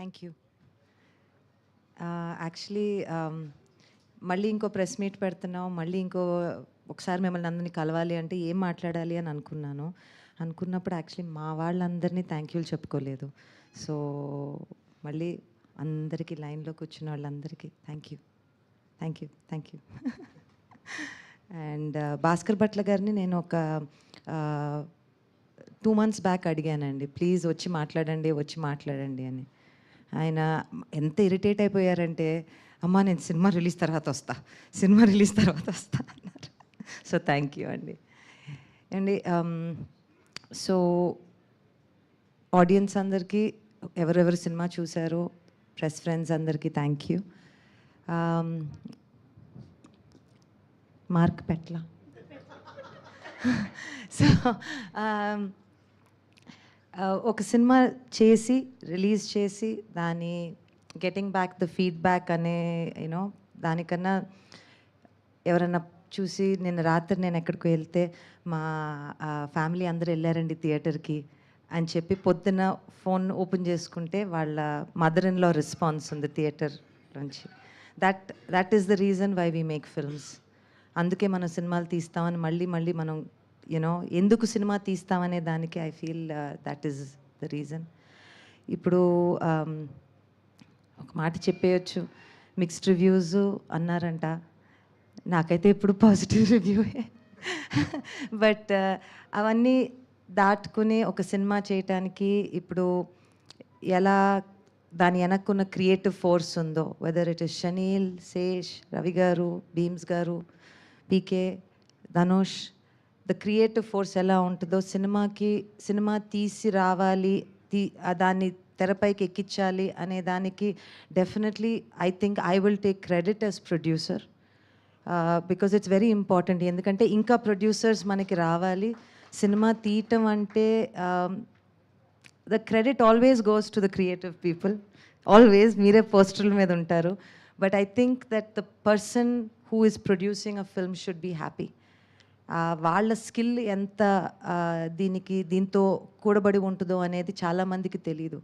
Thank you. Actually మళ్ళీ ఇంకో press meet పెడుతున్నాం, మళ్ళీ ఒకసారి మిమ్మల్ని అందరినీ కలవాలి అంటే ఏం మాట్లాడాలి అని అనుకున్నప్పుడు యాక్చువల్లీ మా వాళ్ళందరినీ థ్యాంక్ యూలు చెప్పుకోలేదు. సో మళ్ళీ అందరికీ లైన్లో కూర్చున్న వాళ్ళందరికీ thank you. And Bhaskar Bhatla గారిని నేను ఒక 2 months బ్యాక్ అడిగానండి, ప్లీజ్ వచ్చి మాట్లాడండి అని. ఆయన ఎంత ఇరిటేట్ అయిపోయారంటే, అమ్మా నేను సినిమా రిలీజ్ తర్వాత వస్తా అన్నారు. సో థ్యాంక్ యూ అండి. సో ఆడియన్స్ అందరికీ, ఎవరెవరు సినిమా చూశారో, ప్రెస్ ఫ్రెండ్స్ అందరికీ thank you. Mark Petla. So ఒక సినిమా చేసి రిలీజ్ చేసి దాని గెటింగ్ బ్యాక్ ద ఫీడ్బ్యాక్ అనే దానికన్నా ఎవరన్నా చూసి నిన్న రాత్రి నేను ఎక్కడికి వెళ్తే మా ఫ్యామిలీ అందరూ వెళ్ళారండి థియేటర్కి అని చెప్పి పొద్దున్న ఫోన్ ఓపెన్ చేసుకుంటే వాళ్ళ మదర్ ఇన్ లా రెస్పాన్స్ ఉంది థియేటర్ నుంచి. That is the reason why we make films. అందుకే మనం సినిమాలు తీస్తామని మళ్ళీ మనం ఎందుకు సినిమా తీస్తామనే దానికి I feel that is the reason. ఇప్పుడు ఒక మాట చెప్పేయచ్చు, మిక్స్డ్ రివ్యూస్ అన్నారంట, నాకైతే ఇప్పుడు పాజిటివ్ రివ్యూయే. బట్ అవన్నీ దాటుకుని ఒక సినిమా చేయటానికి ఇప్పుడు ఎలా దాని వెనక్కున్న క్రియేటివ్ ఫోర్స్ ఉందో, whether it is Shaneel, Sesh, Ravi garu, Bheems garu, PK, Dhanush, the creative force ఎలా ఉంటుందో సినిమా తీసి రావాలి, దాన్ని తెరపైకి ఎక్కించాలి అనే దానికి definitely I think I will take credit as producer, because it's very important. ఎందుకంటే ఇంకా ప్రొడ్యూసర్స్ మనకి రావాలి. సినిమా తీయటం అంటే the credit always goes to the creative people, always. మీరే పోస్టర్ల మీద ఉంటారు. But I think that the person who is producing a film should be happy. వాళ్ళ స్కిల్ ఎంత దీంతో కూడబడి ఉంటుందో అనేది చాలామందికి తెలీదు.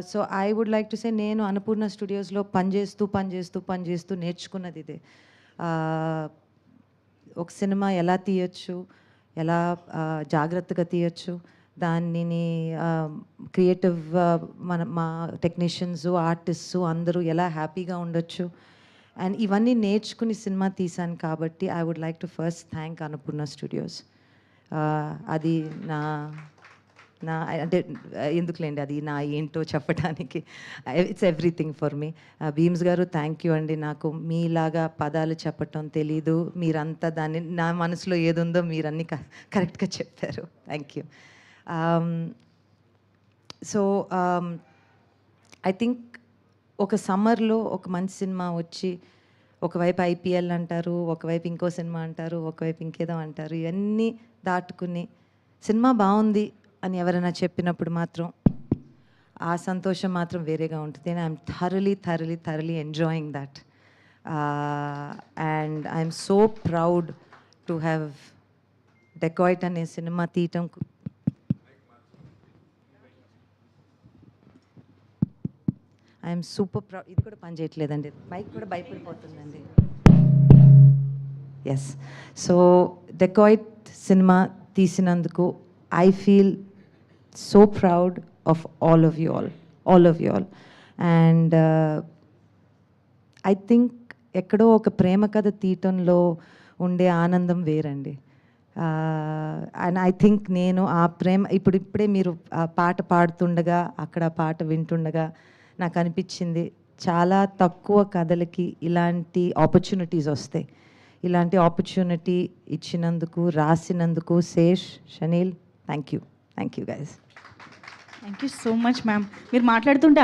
So I would like to say, నేను అన్నపూర్ణ స్టూడియోస్లో పనిచేస్తూ నేర్చుకున్నది ఇదే. ఒక సినిమా ఎలా తీయచ్చు, ఎలా జాగ్రత్తగా తీయచ్చు, దానిని క్రియేటివ్ మా టెక్నీషియన్స్, ఆర్టిస్ట్స్ అందరూ ఎలా హ్యాపీగా ఉండొచ్చు, అండ్ ఇవన్నీ నేర్చుకుని సినిమా తీశాను. కాబట్టి I would like to first thank Annapurna studios. అది నా అంటే ఎందుకులేండి, అది నా ఏంటో చెప్పడానికి, it's everything for me. Bheems గారు థ్యాంక్ యూ అండి. నాకు మీలాగా పదాలు చెప్పటం తెలీదు, మీరంతా దాన్ని నా మనసులో ఏదుందో మీరన్నీ కరెక్ట్గా చెప్పారు. Thank you. So I think ఒక సమ్మర్లో ఒక మంచి సినిమా వచ్చి, ఒకవైపు ఐపీఎల్ అంటారు, ఒకవైపు ఇంకో సినిమా అంటారు, ఒకవైపు ఇంకేదో అంటారు, ఇవన్నీ దాటుకుని సినిమా బాగుంది అని ఎవరైనా చెప్పినప్పుడు మాత్రం ఆ సంతోషం మాత్రం వేరేగా ఉంటుంది. And I'm thoroughly enjoying that. And I'm so proud to have Dacoit అనే సినిమా తీయటం. I'm super proud. ఇది కూడా పని చేయట్లేదండి, మైక్ కూడా భయపడిపోతుందండి. ఎస్. సో డెకాయిట్ సినిమా తీసినందుకు I feel so proud of all of you all. And I think ఎక్కడో ఒక ప్రేమ కథ తీయటంలో ఉండే ఆనందం వేరండి. అండ్ ఐ థింక్ నేను ఆ ప్రేమ ఇప్పుడే మీరు ఆ పాట పాడుతుండగా, అక్కడ పాట వింటుండగా నాకు అనిపించింది, చాలా తక్కువ కథలకి ఇలాంటి ఆపర్చునిటీస్ వస్తాయి. ఇలాంటి ఆపర్చునిటీ ఇచ్చినందుకు, రాసినందుకు Sesh, Shaneel, thank you guys. Thank you so much ma'am. మీరు మాట్లాడుతుంటే